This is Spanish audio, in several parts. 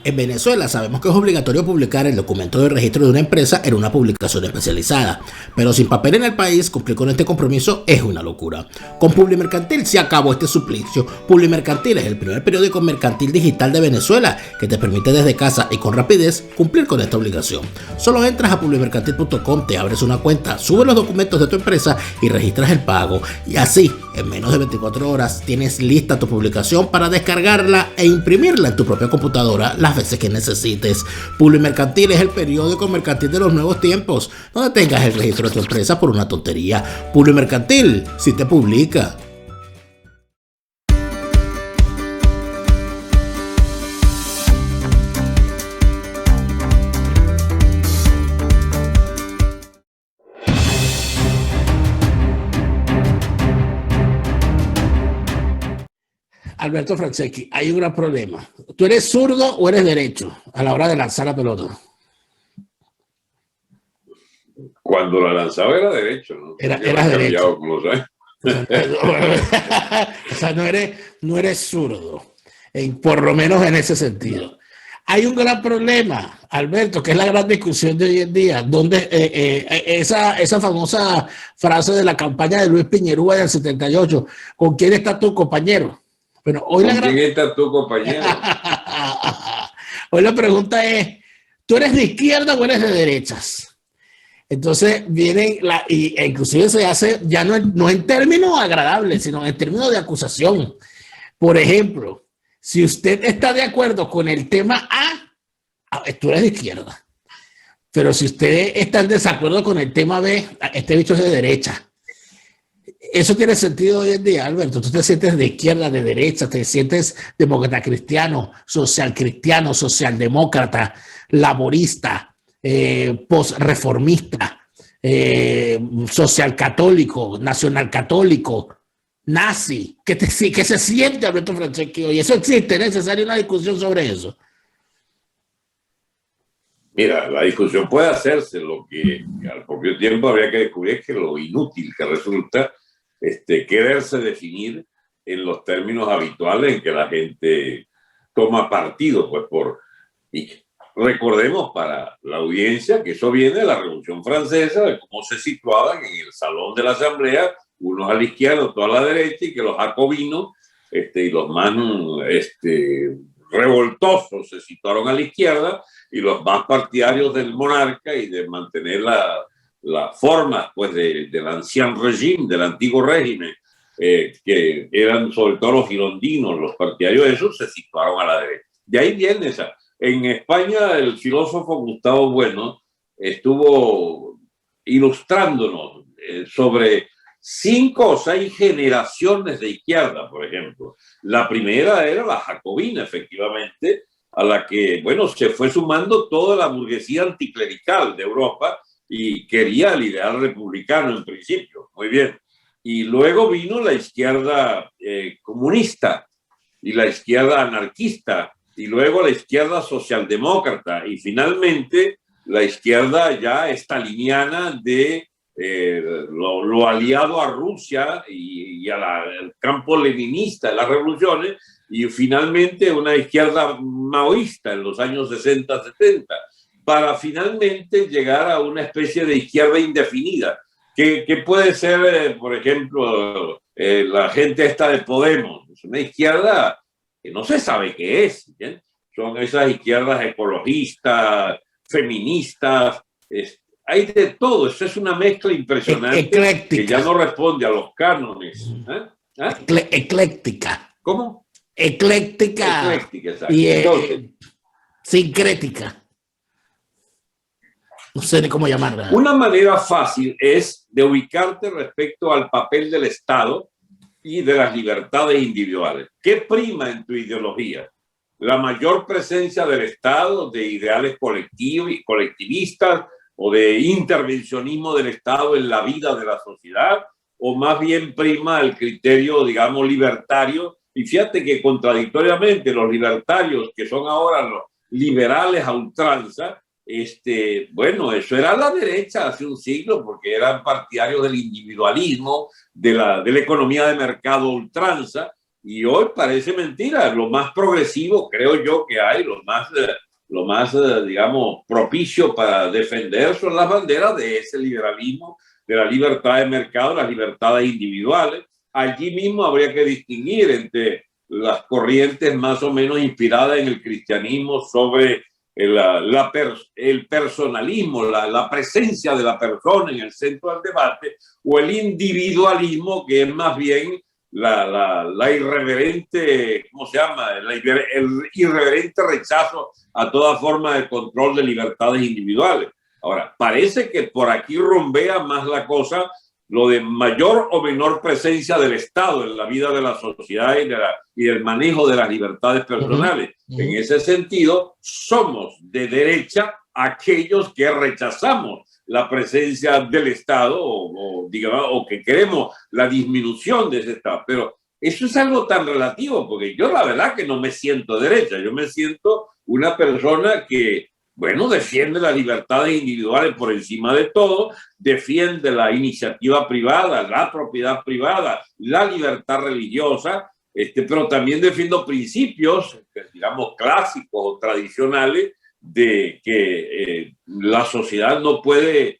En Venezuela sabemos que es obligatorio publicar el documento de registro de una empresa en una publicación especializada, pero sin papel en el país cumplir con este compromiso es una locura. Con Publimercantil se acabó este suplicio. Publimercantil es el primer periódico mercantil digital de Venezuela que te permite desde casa y con rapidez cumplir con esta obligación. Solo entras a publimercantil.com, te abres una cuenta, subes los documentos de tu empresa y registras el pago. Y así, en menos de 24 horas, tienes lista tu publicación para descargarla e imprimirla en tu propia computadora las veces que necesites. Publimercantil es el periódico mercantil de los nuevos tiempos. No detengas el registro de tu empresa por una tontería. Publimercantil, si te publica. Alberto Franceschi, hay un gran problema. ¿Tú eres zurdo o eres derecho a la hora de lanzar la pelota? Cuando la lanzaba era derecho, ¿no? Eras derecho. Como sabes. O sea, no eres zurdo, por lo menos en ese sentido. Hay un gran problema, Alberto, que es la gran discusión de hoy en día, donde esa famosa frase de la campaña de Luis Piñerúa del 78, ¿con quién está tu compañero? Bueno, hoy ¿Con quién está tu compañero? Hoy la pregunta es, ¿tú eres de izquierda o eres de derechas? Entonces vienen, inclusive se hace ya no en términos agradables, sino en términos de acusación. Por ejemplo, si usted está de acuerdo con el tema A, tú eres de izquierda. Pero si usted está en desacuerdo con el tema B, este bicho es de derecha. Eso tiene sentido hoy en día, Alberto. Tú te sientes de izquierda, de derecha, te sientes demócrata cristiano, socialdemócrata, laborista, posreformista, social católico, nacional católico, nazi. ¿Qué se siente, Alberto Franceschi? Y eso existe, ¿es necesaria una discusión sobre eso? Mira, la discusión puede hacerse, lo que al propio tiempo habría que descubrir es que lo inútil que resulta quererse definir en los términos habituales en que la gente toma partido, pues y recordemos para la audiencia que eso viene de la Revolución Francesa, de cómo se situaban en el salón de la Asamblea, unos a la izquierda, otros a la derecha, y que los jacobinos y los más revoltosos se situaron a la izquierda, y los más partidarios del monarca y de mantener la forma pues del ancien régimen, del antiguo régimen, que eran sobre todo los girondinos, los partidarios de eso, se situaron a la derecha. De ahí viene esa. En España el filósofo Gustavo Bueno estuvo ilustrándonos sobre 5 o 6 generaciones de izquierda, por ejemplo. La primera era la jacobina, efectivamente, a la que, bueno, se fue sumando toda la burguesía anticlerical de Europa y quería el ideal republicano en principio, muy bien. Y luego vino la izquierda comunista y la izquierda anarquista y luego la izquierda socialdemócrata y finalmente la izquierda ya estaliniana de lo aliado a Rusia y al campo leninista de las revoluciones y finalmente una izquierda maoísta en los años 60-70 para finalmente llegar a una especie de izquierda indefinida que puede ser, por ejemplo, la gente esta de Podemos. Es una izquierda que no se sabe qué es, ¿bien? Son esas izquierdas ecologistas, feministas, hay de todo. Eso es una mezcla impresionante ecléctica, que ya no responde a los cánones. Ecléctica. ¿Cómo? Ecléctica. Exacto. Y sincrética. No sé ni cómo llamarla. Una manera fácil es de ubicarte respecto al papel del Estado y de las libertades individuales. ¿Qué prima en tu ideología? ¿La mayor presencia del Estado, de ideales colectivistas o de intervencionismo del Estado en la vida de la sociedad? ¿O más bien prima el criterio, digamos, libertario? Y fíjate que contradictoriamente los libertarios, que son ahora los liberales a ultranza, bueno, eso era la derecha hace un siglo, porque eran partidarios del individualismo, de la economía de mercado a ultranza, y hoy parece mentira. Lo más progresivo, creo yo, que hay, lo más digamos, propicio para defender son las banderas de ese liberalismo, de la libertad de mercado, las libertades individuales. Allí mismo habría que distinguir entre las corrientes más o menos inspiradas en el cristianismo sobre el personalismo, la presencia de la persona en el centro del debate, o el individualismo, que es más bien la irreverente, ¿cómo se llama? El irreverente rechazo a toda forma de control de libertades individuales. Ahora, parece que por aquí rumbea más la cosa, lo de mayor o menor presencia del Estado en la vida de la sociedad y del manejo de las libertades personales. En ese sentido, somos de derecha aquellos que rechazamos la presencia del Estado digamos, o que queremos la disminución de ese Estado. Pero eso es algo tan relativo, porque yo la verdad que no me siento derecha, yo me siento una persona que, bueno, defiende las libertades individuales por encima de todo, defiende la iniciativa privada, la propiedad privada, la libertad religiosa, pero también defiendo principios, digamos, clásicos o tradicionales de que la sociedad no puede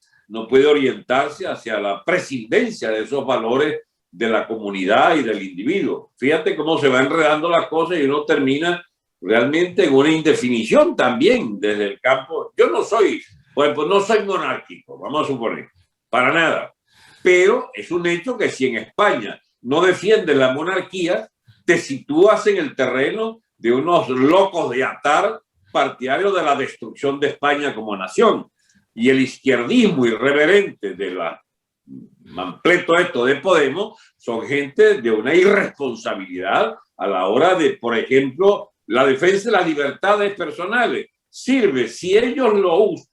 orientarse hacia la prescindencia de esos valores de la comunidad y del individuo. Fíjate cómo se va enredando las cosas y uno termina realmente en una indefinición también desde el campo. Yo no soy, pues no soy monárquico, vamos a suponer, para nada. Pero es un hecho que si en España no defiendes la monarquía, te sitúas en el terreno de unos locos de atar partidarios de la destrucción de España como nación. Y el izquierdismo irreverente de la mampleto esto de Podemos son gente de una irresponsabilidad a la hora de, por ejemplo, la defensa de las libertades personales. Sirve si ellos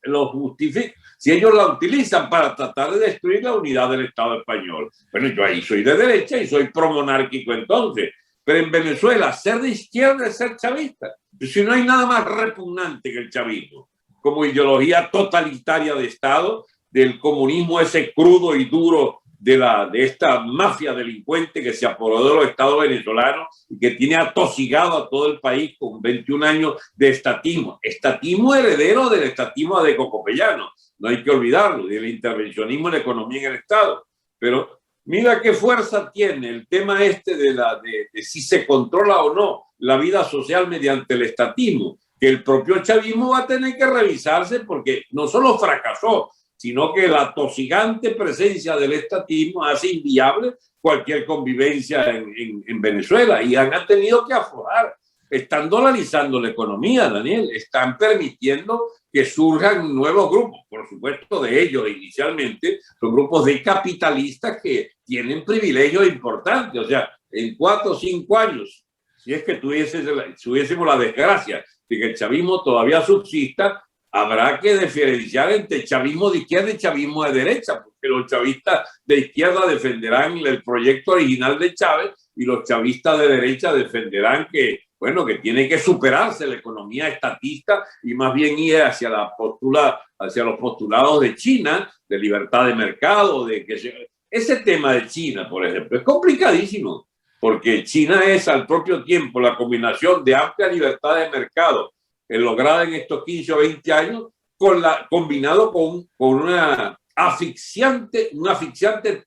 lo justifican, si ellos la utilizan para tratar de destruir la unidad del Estado español. Bueno, yo ahí soy de derecha y soy promonárquico entonces. Pero en Venezuela, ser de izquierda es ser chavista. Si no hay nada más repugnante que el chavismo, como ideología totalitaria de Estado, del comunismo ese crudo y duro de esta mafia delincuente que se apoderó de los estados venezolanos y que tiene atosigado a todo el país con 21 años de estatismo. Estatismo heredero del estatismo de Cocopellano, no hay que olvidarlo, del intervencionismo en la economía en el Estado. Pero mira qué fuerza tiene el tema de si se controla o no la vida social mediante el estatismo, que el propio chavismo va a tener que revisarse porque no solo fracasó, sino que la tosigante presencia del estatismo hace inviable cualquier convivencia en Venezuela y han tenido que aflojar. Están dolarizando la economía, Daniel, están permitiendo que surjan nuevos grupos, por supuesto de ellos inicialmente, son grupos de capitalistas que tienen privilegios importantes, o sea, en 4 o 5 años, si es que tuviésemos la desgracia de que el chavismo todavía subsista, habrá que diferenciar entre chavismo de izquierda y chavismo de derecha, porque los chavistas de izquierda defenderán el proyecto original de Chávez y los chavistas de derecha defenderán que, bueno, que tiene que superarse la economía estatista y más bien ir hacia los postulados de China, de libertad de mercado, ese tema de China, por ejemplo, es complicadísimo, porque China es al propio tiempo la combinación de amplia libertad de mercado lograda en estos 15 o 20 años, combinado con un asfixiante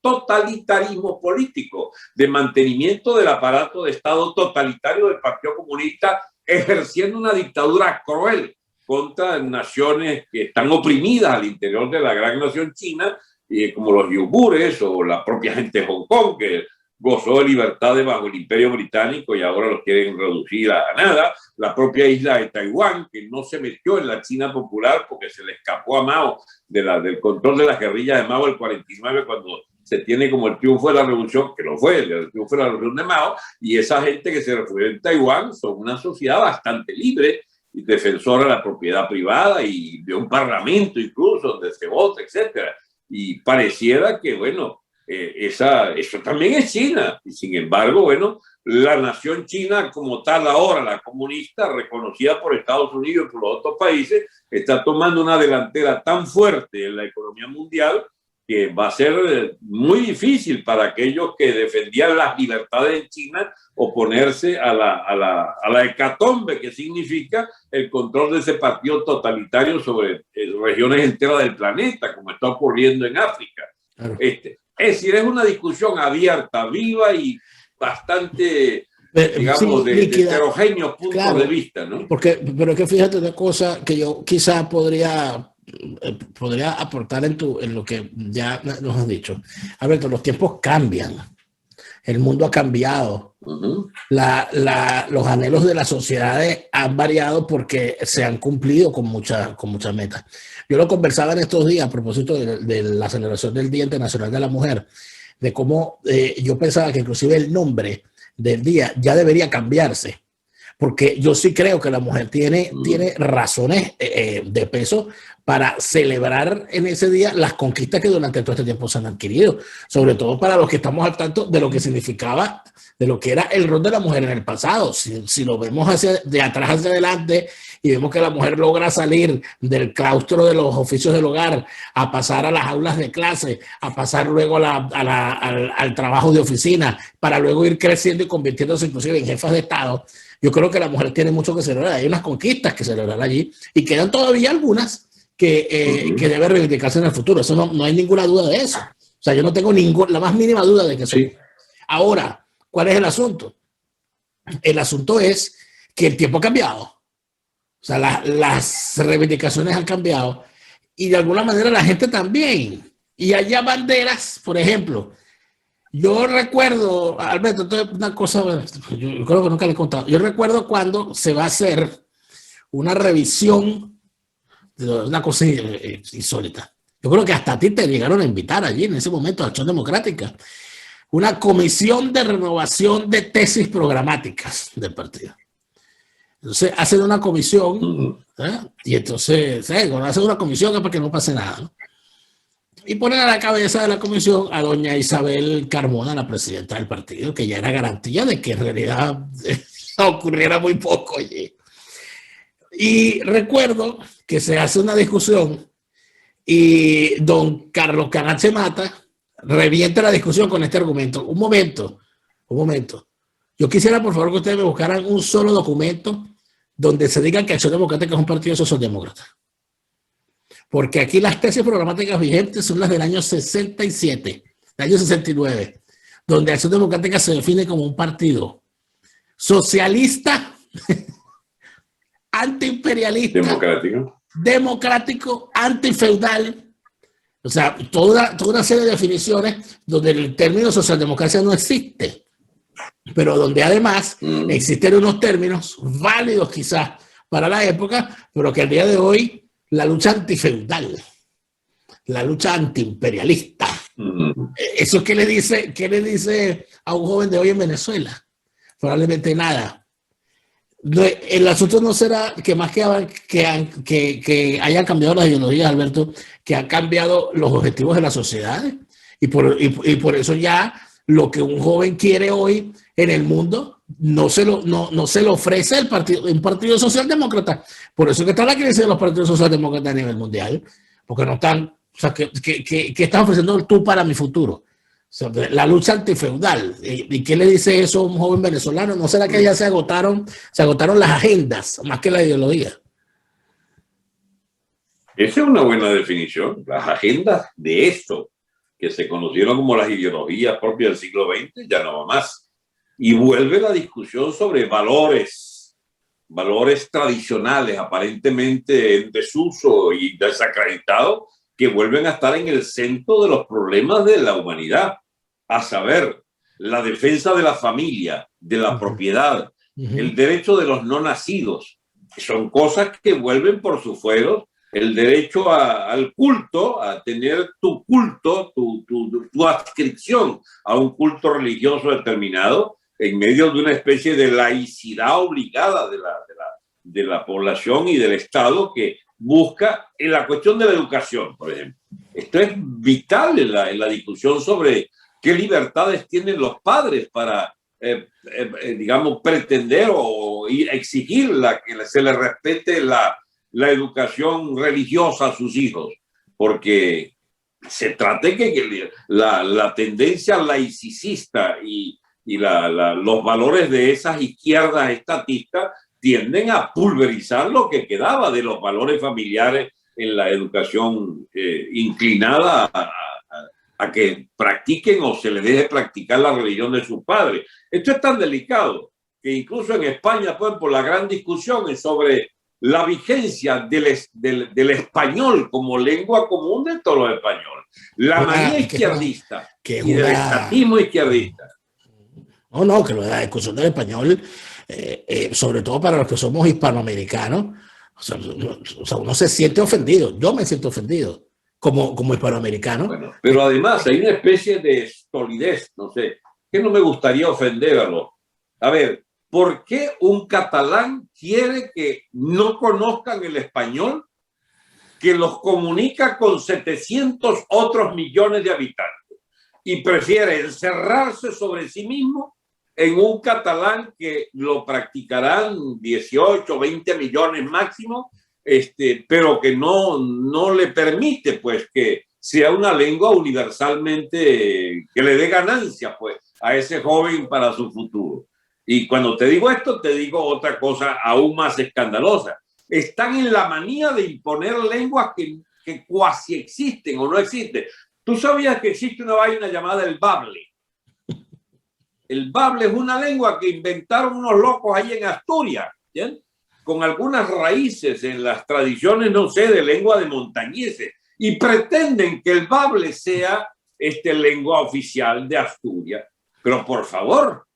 totalitarismo político de mantenimiento del aparato de Estado totalitario del Partido Comunista, ejerciendo una dictadura cruel contra naciones que están oprimidas al interior de la gran nación china, como los uigures o la propia gente de Hong Kong, que gozó de libertades bajo el Imperio Británico y ahora los quieren reducir a nada. La propia isla de Taiwán, que no se metió en la China popular porque se le escapó a Mao del control de las guerrillas de Mao del 49, cuando se tiene como el triunfo de la revolución, que lo fue, el triunfo de la revolución de Mao, y esa gente que se refugió en Taiwán son una sociedad bastante libre y defensora de la propiedad privada y de un parlamento incluso donde se vota, etcétera. Y pareciera que, bueno, eso también es China. Y sin embargo, bueno, la nación china como tal ahora, la comunista, reconocida por Estados Unidos y por los otros países, está tomando una delantera tan fuerte en la economía mundial que va a ser muy difícil para aquellos que defendían las libertades en China oponerse a la hecatombe que significa el control de ese partido totalitario sobre regiones enteras del planeta, como está ocurriendo en África. Claro. Es decir, es una discusión abierta, viva y bastante, digamos, sí, de heterogéneos puntos, claro, de vista, ¿no? Pero es que fíjate una cosa que yo quizás podría aportar en lo que ya nos has dicho. Alberto, los tiempos cambian. El mundo ha cambiado. Los anhelos de las sociedades han variado porque se han cumplido con muchas metas. Yo lo conversaba en estos días a propósito de la celebración del Día Internacional de la Mujer, de cómo yo pensaba que inclusive el nombre del día ya debería cambiarse, porque yo sí creo que la mujer tiene razones de peso para celebrar en ese día las conquistas que durante todo este tiempo se han adquirido, sobre todo para los que estamos al tanto de lo que significaba, de lo que era el rol de la mujer en el pasado. Si lo vemos de atrás hacia adelante y vemos que la mujer logra salir del claustro de los oficios del hogar, a pasar a las aulas de clase, a pasar luego al trabajo de oficina, para luego ir creciendo y convirtiéndose inclusive en jefas de Estado. Yo creo que la mujer tiene mucho que celebrar. Hay unas conquistas que celebrar allí y quedan todavía algunas que deben reivindicarse en el futuro. Eso no hay ninguna duda de eso. O sea, yo no tengo la más mínima duda de que eso. Sí. Ahora, ¿cuál es el asunto? El asunto es que el tiempo ha cambiado. O sea, las reivindicaciones han cambiado y de alguna manera la gente también. Y haya banderas, por ejemplo. Yo recuerdo, Alberto, una cosa, yo creo que nunca le he contado. Yo recuerdo cuando se va a hacer una revisión de una cosa insólita. Yo creo que hasta a ti te llegaron a invitar allí en ese momento a Acción Democrática. Una comisión de renovación de tesis programáticas del partido. Entonces hacen una comisión, y entonces cuando hacen una comisión es para que no pase nada, ¿no? Y ponen a la cabeza de la comisión a doña Isabel Carmona, la presidenta del partido, que ya era garantía de que en realidad ocurriera muy poco allí. Y recuerdo que se hace una discusión y don Carlos Canache Mata revienta la discusión con este argumento. Un momento. Yo quisiera, por favor, que ustedes me buscaran un solo documento donde se diga que Acción Democrática es un partido socialdemócrata. Porque aquí las tesis programáticas vigentes son las del año 67, del año 69, donde Acción Democrática se define como un partido socialista, antiimperialista, democrático, antifeudal. O sea, toda una serie de definiciones donde el término socialdemocracia no existe, pero donde además existen unos términos válidos quizás para la época, pero que al día de hoy la lucha antifeudal, la lucha antiimperialista. ¿Eso qué le dice a un joven de hoy en Venezuela? Probablemente nada. El asunto no será que más que hayan cambiado las ideologías, Alberto, que han cambiado los objetivos de la sociedad. Y por eso ya lo que un joven quiere hoy en el mundo no se lo ofrece un partido socialdemócrata. Por eso que está la crisis de los partidos socialdemócratas a nivel mundial, porque no están, o sea, ¿qué estás ofreciendo tú para mi futuro? O sea, la lucha antifeudal. ¿Y qué le dice eso a un joven venezolano? ¿No será que ya se agotaron las agendas más que la ideología? Esa es una buena definición. Las agendas de esto, que se conocieron como las ideologías propias del siglo XX, ya no va más. Y vuelve la discusión sobre valores tradicionales, aparentemente en desuso y desacreditados, que vuelven a estar en el centro de los problemas de la humanidad, a saber, la defensa de la familia, de la propiedad, el derecho de los no nacidos. Son cosas que vuelven por sus fueros, el derecho al culto, a tener tu culto, tu adscripción a un culto religioso determinado, en medio de una especie de laicidad obligada de la población y del Estado que busca en la cuestión de la educación, por ejemplo. Esto es vital en la discusión sobre qué libertades tienen los padres para, digamos, pretender o exigir que se les respete la educación religiosa a sus hijos. Porque se trate que la tendencia laicista y los valores de esas izquierdas estatistas tienden a pulverizar lo que quedaba de los valores familiares en la educación inclinada a que practiquen o se les deje practicar la religión de sus padres. Esto es tan delicado que incluso en España, pues, por la gran discusión es sobre la vigencia del español como lengua común de todos los españoles. La manía izquierdista y del estatismo izquierdista. No, que la discusión del español, sobre todo para los que somos hispanoamericanos, o sea, uno se siente ofendido. Yo me siento ofendido como hispanoamericano. Bueno, pero además hay una especie de solidez, no sé, que no me gustaría ofender a los... A ver, ¿por qué un catalán quiere que no conozcan el español que los comunica con 700 otros millones de habitantes y prefiere encerrarse sobre sí mismo en un catalán que lo practicarán 18, 20 millones máximo, pero que no le permite pues que sea una lengua universalmente que le dé ganancia pues a ese joven para su futuro? Y cuando te digo esto, te digo otra cosa aún más escandalosa. Están en la manía de imponer lenguas que cuasi existen o no existen. ¿Tú sabías que existe una vaina llamada el bable? El bable es una lengua que inventaron unos locos ahí en Asturias, ¿bien? Con algunas raíces en las tradiciones, no sé, de lengua de montañeses. Y pretenden que el bable sea lengua oficial de Asturias. Pero por favor,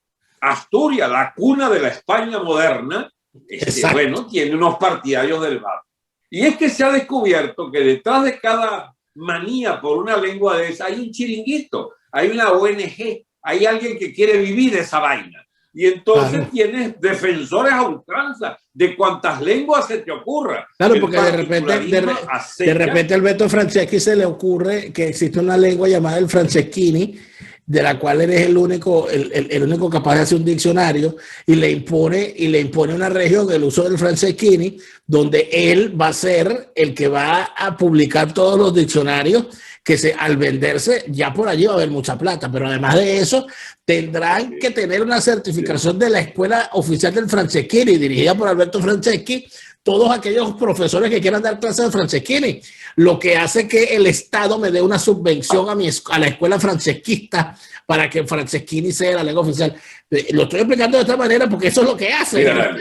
Asturias, la cuna de la España moderna, bueno, tiene unos partidarios del bable. Y es que se ha descubierto que detrás de cada manía por una lengua de esa hay un chiringuito, hay una ONG, hay alguien que quiere vivir esa vaina. Y entonces tienes defensores a ultranza de cuantas lenguas se te ocurra. Claro, porque de repente al Beto Franceschi se le ocurre que existe una lengua llamada el Franceschini, de la cual eres el único capaz de hacer un diccionario, y le impone una región el uso del Franceschini, donde él va a ser el que va a publicar todos los diccionarios que al venderse ya por allí va a haber mucha plata, pero además de eso tendrán que tener una certificación de la Escuela Oficial del Franceschini, dirigida por Alberto Franceschi, todos aquellos profesores que quieran dar clases de Franceschini, lo que hace que el Estado me dé una subvención a la escuela franceschista para que Franceschini sea la lengua oficial. Lo estoy explicando de esta manera porque eso es lo que hacen. Mira,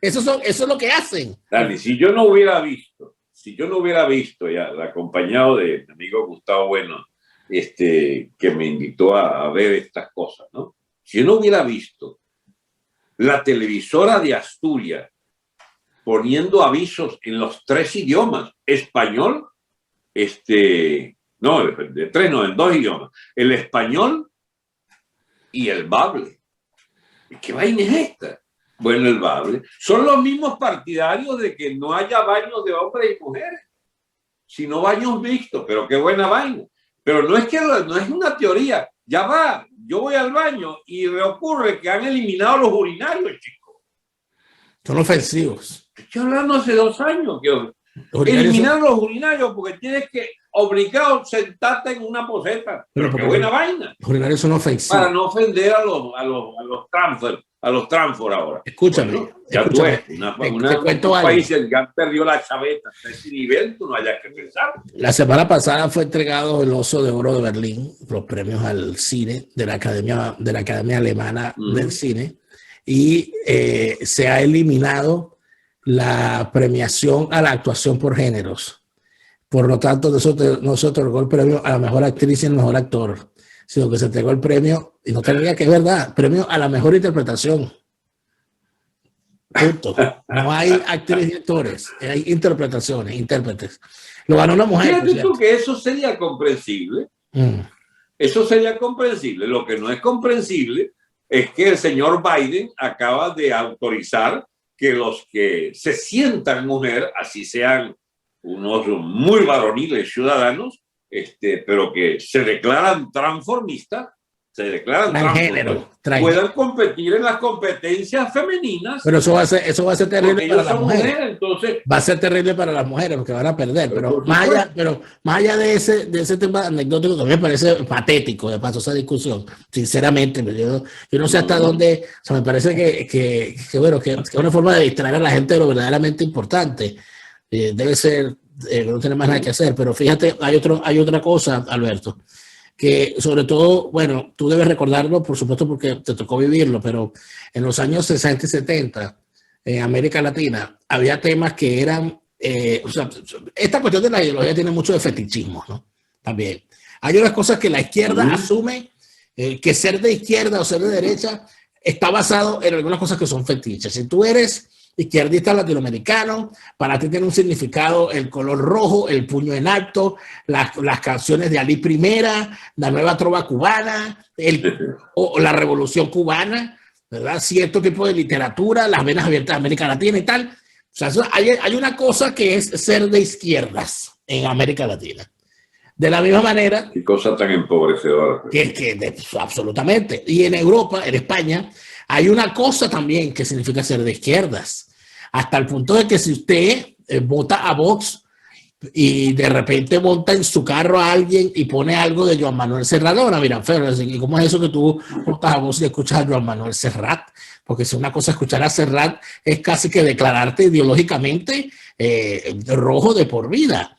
eso es lo que hacen. Dani, si yo no hubiera visto ya, acompañado de mi amigo Gustavo Bueno, que me invitó a ver estas cosas, ¿no? Si yo no hubiera visto la televisora de Asturias poniendo avisos en los 3 idiomas, español, no, de 3 no, en 2 idiomas, el español y el bable. ¿Qué vaina es esta? Bueno, el bable. Son los mismos partidarios de que no haya baños de hombres y mujeres, sino baños mixtos, pero qué buena vaina. Pero no es una teoría. Ya va, yo voy al baño y me ocurre que han eliminado los urinarios, chicos. Son ofensivos. Estoy hablando hace 2 años que eliminar los urinarios porque tienes que obligado sentarte en una poseta. Pero qué buena vaina. Los urinarios son ofensivos. Para no ofender a los transfer ahora. Escúchame. Bueno, ya escúchame, tú ves, un país que ya perdió la chaveta a ese nivel, tú no hayas que pensar. La semana pasada fue entregado el Oso de Oro de Berlín, los premios al cine de la Academia Alemana del Cine, y se ha eliminado la premiación a la actuación por géneros. Por lo tanto, no se otorgó el premio a la mejor actriz y el mejor actor, sino que se entregó el premio, y no tenía que es verdad, premio a la mejor interpretación. Punto. No hay actrices y actores, hay interpretaciones, intérpretes. Lo ganó una mujer. Fíjate tú que eso sería comprensible. Eso sería comprensible. Lo que no es comprensible es que el señor Biden acaba de autorizar que los que se sientan mujer, así sean unos muy varoniles ciudadanos, pero que se declaran transformistas, se declaran transgénero, puedan competir en las competencias femeninas. Pero eso va a ser terrible para las mujeres. Entonces, va a ser terrible para las mujeres porque van a perder. Pero más allá de ese tema anecdótico, también me parece patético de paso esa discusión. Sinceramente, yo no sé hasta dónde. O sea, me parece que es una forma de distraer a la gente de lo verdaderamente importante. Debe ser, no tiene más nada que hacer. Pero fíjate, hay otra cosa, Alberto, que sobre todo, bueno, tú debes recordarlo, por supuesto, porque te tocó vivirlo, pero en los años 60 y 70, en América Latina, había temas que eran, o sea, esta cuestión de la ideología tiene mucho de fetichismo, ¿no? También. Hay unas cosas que la izquierda asume, que ser de izquierda o ser de derecha está basado en algunas cosas que son fetiches. Si tú eres izquierdista latinoamericano, para ti tiene un significado el color rojo, el puño en alto, las canciones de Ali Primera, la nueva trova cubana, o la revolución cubana, ¿verdad? Cierto tipo de literatura, las venas abiertas de América Latina y tal. O sea, hay una cosa que es ser de izquierdas en América Latina. De la misma manera. Qué cosa tan empobrecedora. Absolutamente. Y en Europa, en España, hay una cosa también que significa ser de izquierdas. Hasta el punto de que si usted vota a Vox y de repente monta en su carro a alguien y pone algo de Joan Manuel Serrat, ahora mira, ¿y cómo es eso que tú votas a Vox y escuchas a Joan Manuel Serrat? Porque si una cosa escuchar a Serrat es casi que declararte ideológicamente rojo de por vida.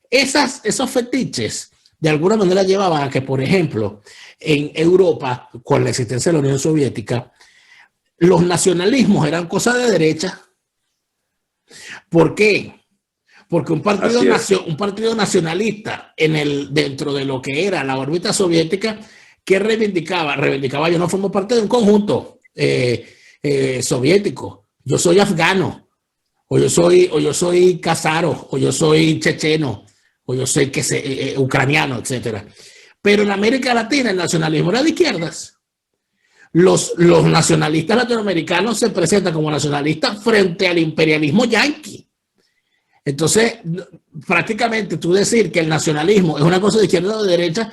Esos fetiches de alguna manera llevaban a que, por ejemplo, en Europa, con la existencia de la Unión Soviética, los nacionalismos eran cosas de derecha. ¿Por qué? Porque un partido nacionalista dentro de lo que era la órbita soviética, que reivindicaba, yo no formo parte de un conjunto soviético, yo soy afgano, o yo soy kazaro, o yo soy checheno, o yo soy ucraniano, etcétera. Pero en América Latina el nacionalismo era de izquierdas. Los nacionalistas latinoamericanos se presentan como nacionalistas frente al imperialismo yanqui. Entonces, prácticamente tú decir que el nacionalismo es una cosa de izquierda o de derecha,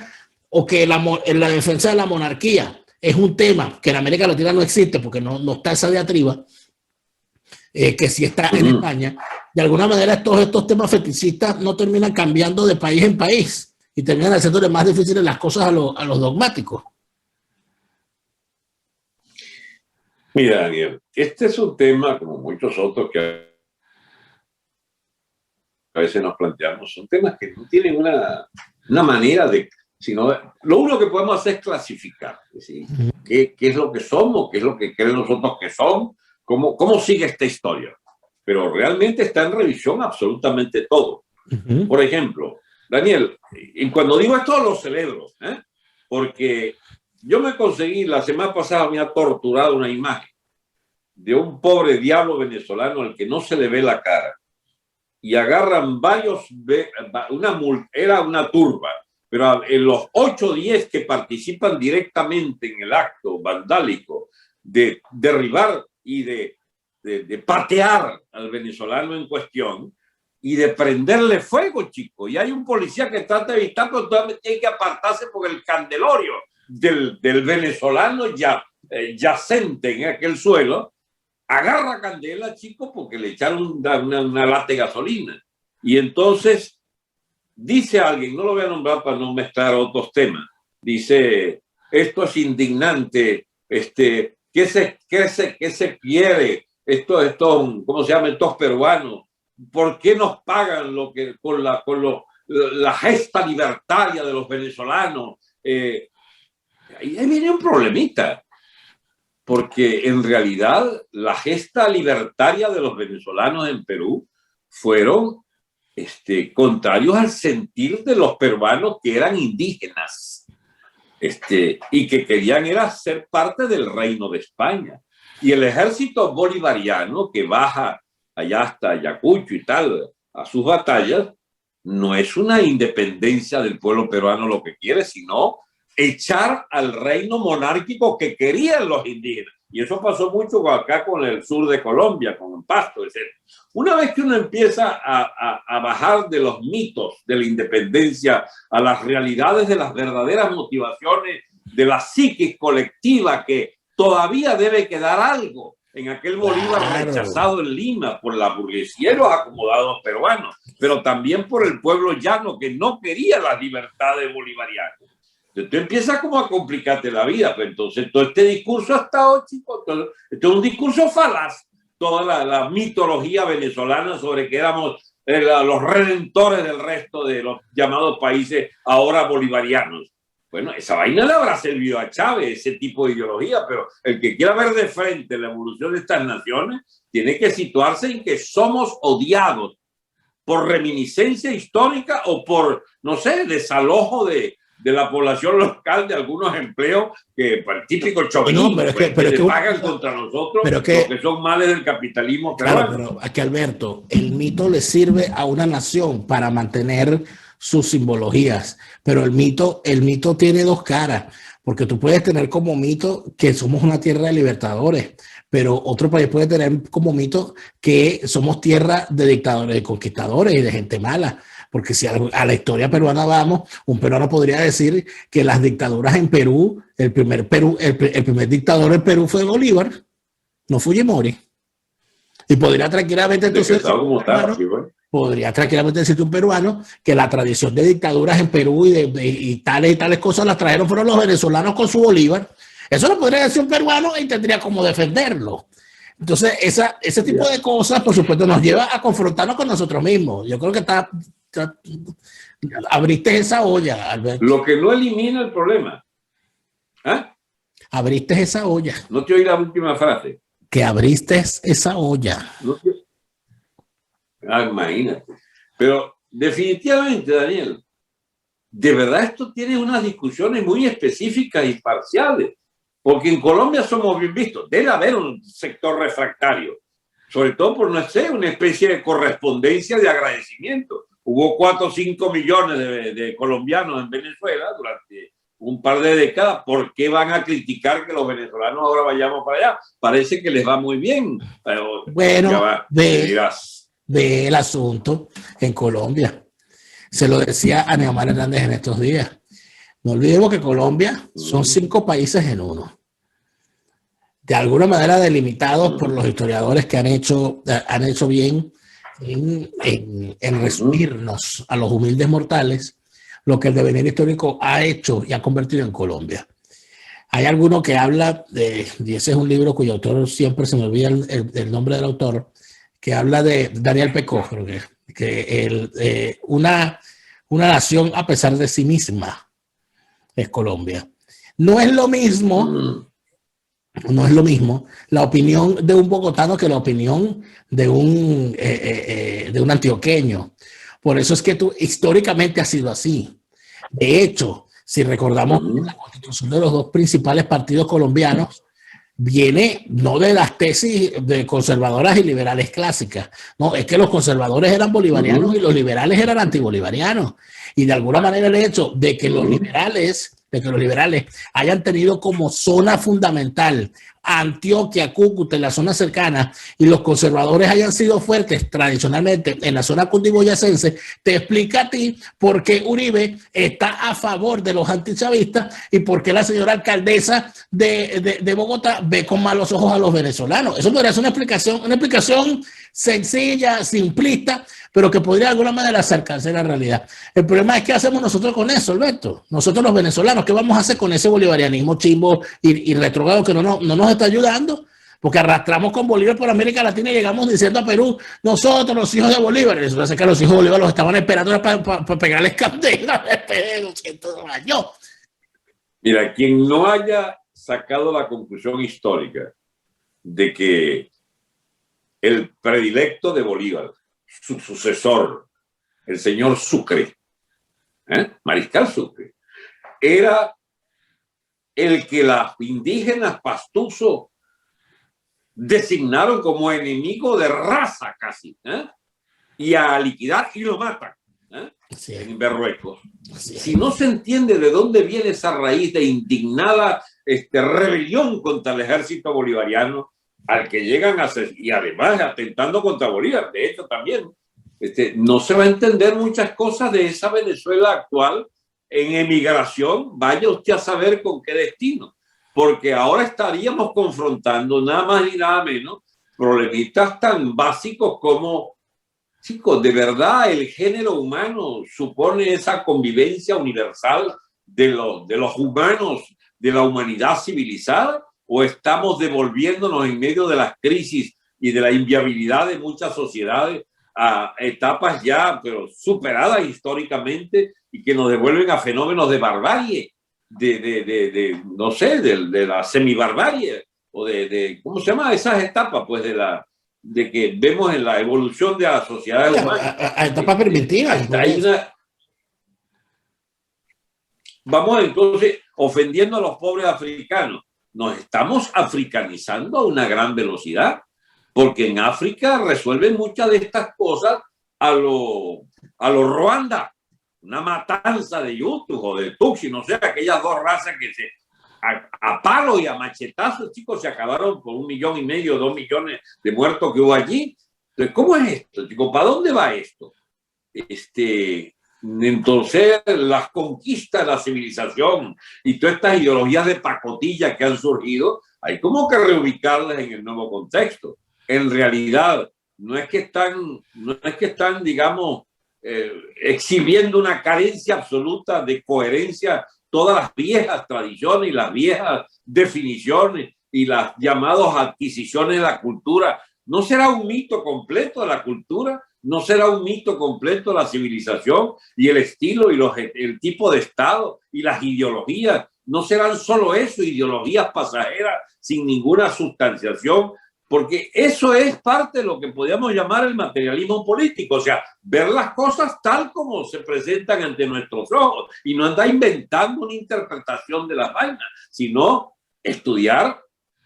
o que la defensa de la monarquía es un tema que en América Latina no existe porque no está esa diatriba, que sí está en España, de alguna manera todos estos temas feticistas no terminan cambiando de país en país y terminan haciéndole más difíciles las cosas a los dogmáticos. Mira, Daniel, este es un tema, como muchos otros que a veces nos planteamos, son temas que no tienen una manera de, sino lo único que podemos hacer es clasificar, ¿sí? ¿Qué es lo que somos? ¿Qué es lo que creen nosotros que son? ¿Cómo sigue esta historia? Pero realmente está en revisión absolutamente todo. Por ejemplo, Daniel, y cuando digo esto lo celebro, porque yo me conseguí, la semana pasada me ha torturado una imagen de un pobre diablo venezolano al que no se le ve la cara. Y agarran era una turba, pero en los 8 o 10 que participan directamente en el acto vandálico de derribar y de patear al venezolano en cuestión y de prenderle fuego, chico. Y hay un policía que trata de evitar, pero todavía tiene que apartarse porque el candelorio del venezolano yacente en aquel suelo agarra candela, chico, porque le echaron una lata de gasolina. Y entonces dice alguien, no lo voy a nombrar para no mezclar otros temas, dice, esto es indignante, ¿qué se quiere? ¿Cómo se llama? Estos peruanos, ¿por qué nos pagan con la gesta libertaria de los venezolanos? Ahí viene un problemita, porque en realidad la gesta libertaria de los venezolanos en Perú fueron contrarios al sentir de los peruanos que eran indígenas y que querían era ser parte del reino de España. Y el ejército bolivariano que baja allá hasta Ayacucho y tal a sus batallas, no es una independencia del pueblo peruano lo que quiere, sino echar al reino monárquico que querían los indígenas. Y eso pasó mucho acá con el sur de Colombia, con Pasto, etc. Una vez que uno empieza a bajar de los mitos de la independencia a las realidades de las verdaderas motivaciones de la psiquis colectiva que todavía debe quedar algo en aquel Bolívar rechazado en Lima por la burguesía y los acomodados peruanos, pero también por el pueblo llano que no quería las libertades bolivarianas. Entonces tú empiezas como a complicarte la vida, pero entonces todo este discurso ha estado, chicos, esto es un discurso falaz, toda la mitología venezolana sobre que éramos los redentores del resto de los llamados países ahora bolivarianos. Bueno, esa vaina le habrá servido a Chávez, ese tipo de ideología, pero el que quiera ver de frente la evolución de estas naciones tiene que situarse en que somos odiados por reminiscencia histórica o por, no sé, desalojo de la población local de algunos empleos que para el típico chauvinismo, no, que pagan contra nosotros, que son males del capitalismo. Claro, pero aquí, Alberto, el mito le sirve a una nación para mantener sus simbologías, pero el mito tiene dos caras, porque tú puedes tener como mito que somos una tierra de libertadores, pero otro país puede tener como mito que somos tierra de dictadores, de conquistadores y de gente mala. Porque si a la historia peruana vamos, un peruano podría decir que las dictaduras en Perú, el primer dictador en Perú fue Bolívar, no Fujimori. Y podría tranquilamente decirte un peruano que la tradición de dictaduras en Perú y tales cosas las trajeron fueron los venezolanos con su Bolívar. Eso lo podría decir un peruano y tendría como defenderlo. Entonces, ese tipo de cosas, por supuesto, nos lleva a confrontarnos con nosotros mismos. Yo creo que abriste esa olla, Alberto. Lo que no elimina el problema. Abriste esa olla. No te oí la última frase. Que abriste esa olla. Imagínate. Pero definitivamente, Daniel, de verdad esto tiene unas discusiones muy específicas y parciales. Porque en Colombia somos bien vistos. Debe haber un sector refractario, sobre todo por, no sé, una especie de correspondencia de agradecimiento. Hubo 4 o 5 millones de colombianos en Venezuela durante un par de décadas. ¿Por qué van a criticar que los venezolanos ahora vayamos para allá? Parece que les va muy bien. Pero bueno, ve el asunto en Colombia. Se lo decía a Neomar Hernández en estos días. No olvidemos que Colombia son 5 países en uno. De alguna manera delimitados por los historiadores que han hecho bien en resumirnos a los humildes mortales lo que el devenir histórico ha hecho y ha convertido en Colombia. Hay alguno que habla y ese es un libro cuyo autor siempre se me olvida el nombre del autor, que habla de Daniel Pecó, que una nación a pesar de sí misma es Colombia. No es lo mismo la opinión de un bogotano que la opinión de un antioqueño. Por eso es que históricamente ha sido así. De hecho, si recordamos la constitución de los 2 principales partidos colombianos, viene no de las tesis de conservadoras y liberales clásicas. No, es que los conservadores eran bolivarianos y los liberales eran antibolivarianos. Y de alguna manera el hecho de que los liberales hayan tenido como zona fundamental Antioquia, Cúcuta, en la zona cercana, y los conservadores hayan sido fuertes tradicionalmente en la zona cundiboyacense, te explica a ti por qué Uribe está a favor de los antichavistas y por qué la señora alcaldesa de Bogotá ve con malos ojos a los venezolanos. Eso podría ser una explicación sencilla, simplista, pero que podría de alguna manera acercarse a la realidad. El problema es qué hacemos nosotros con eso, Alberto. Nosotros los venezolanos, ¿qué vamos a hacer con ese bolivarianismo chimbo y retrogrado que no nos está ayudando? Porque arrastramos con Bolívar por América Latina y llegamos diciendo a Perú, nosotros los hijos de Bolívar. Eso hace que los hijos de Bolívar los estaban esperando para pegarles candela después de 200 años. Mira, quien no haya sacado la conclusión histórica de que el predilecto de Bolívar, su sucesor, el señor Sucre, Mariscal Sucre, era el que las indígenas pastuso designaron como enemigo de raza casi, y a liquidar y lo matan sí. En Berruecos. Sí. Si no se entiende de dónde viene esa raíz de indignada rebelión contra el ejército bolivariano, al que llegan a hacer, y además atentando contra Bolívar, de hecho también, no se va a entender muchas cosas de esa Venezuela actual en emigración, vaya usted a saber con qué destino, porque ahora estaríamos confrontando nada más y nada menos problemitas tan básicos como, chicos, ¿de verdad el género humano supone esa convivencia universal de los humanos, de la humanidad civilizada? ¿O estamos devolviéndonos en medio de las crisis y de la inviabilidad de muchas sociedades a etapas ya pero superadas históricamente y que nos devuelven a fenómenos de barbarie, no sé, de la semibarbarie o ¿cómo se llama? Esas etapas, pues, de que vemos en la evolución de las sociedades humanas. A etapas primitivas. Vamos entonces ofendiendo a los pobres africanos. Nos estamos africanizando a una gran velocidad, porque en África resuelven muchas de estas cosas a lo Ruanda, una matanza de Hutus o de Tutsi, no sé, aquellas dos razas que a palo y a machetazos, chicos, se acabaron con 1,5 millones, 2 millones de muertos que hubo allí. Entonces, ¿cómo es esto, chicos? ¿Para dónde va esto? Entonces, las conquistas de la civilización y todas estas ideologías de pacotilla que han surgido, hay como que reubicarlas en el nuevo contexto. En realidad, no es que están, digamos, exhibiendo una carencia absoluta de coherencia todas las viejas tradiciones y las viejas definiciones y las llamadas adquisiciones de la cultura. ¿No será un mito completo de la cultura? ¿No será un mito completo la civilización y el estilo y el tipo de Estado y las ideologías? ¿No serán solo eso, ideologías pasajeras sin ninguna sustanciación? Porque eso es parte de lo que podríamos llamar el materialismo político, o sea, ver las cosas tal como se presentan ante nuestros ojos y no andar inventando una interpretación de las vainas, sino estudiar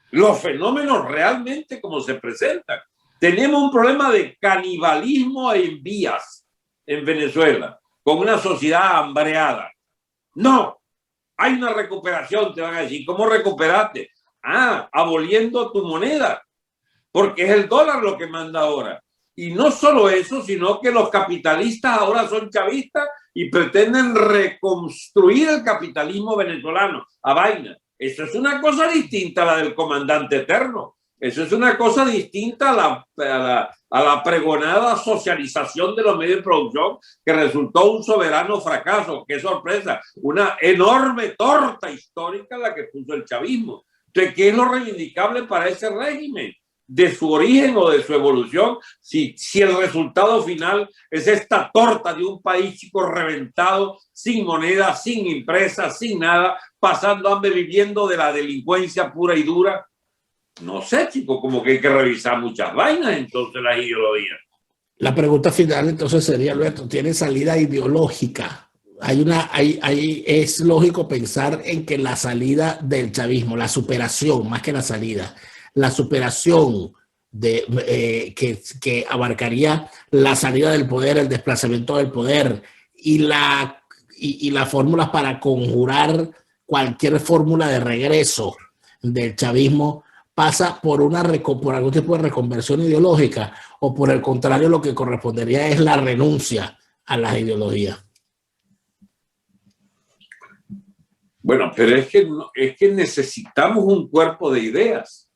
los fenómenos realmente como se presentan. Tenemos un problema de canibalismo en vías en Venezuela, con una sociedad hambreada. No, hay una recuperación, te van a decir. ¿Cómo recuperaste? Aboliendo tu moneda, porque es el dólar lo que manda ahora. Y no solo eso, sino que los capitalistas ahora son chavistas y pretenden reconstruir el capitalismo venezolano a vaina. Eso es una cosa distinta a la del comandante eterno. Eso es una cosa distinta a la pregonada socialización de los medios de producción, que resultó un soberano fracaso. ¡Qué sorpresa! Una enorme torta histórica la que puso el chavismo. Entonces, ¿qué es lo reivindicable para ese régimen? De su origen o de su evolución, si el resultado final es esta torta de un país, chico, reventado, sin moneda, sin empresa, sin nada, pasando hambre, viviendo de la delincuencia pura y dura. No sé, chico, como que hay que revisar muchas vainas entonces las ideologías. La pregunta final entonces sería, Alberto, ¿tiene salida ideológica? Es lógico pensar en que la salida del chavismo, la superación, más que la superación que abarcaría la salida del poder, el desplazamiento del poder y las fórmulas para conjurar cualquier fórmula de regreso del chavismo, pasa por algún tipo de reconversión ideológica, o por el contrario lo que correspondería es la renuncia a las ideologías. Bueno, pero es que necesitamos un cuerpo de ideas.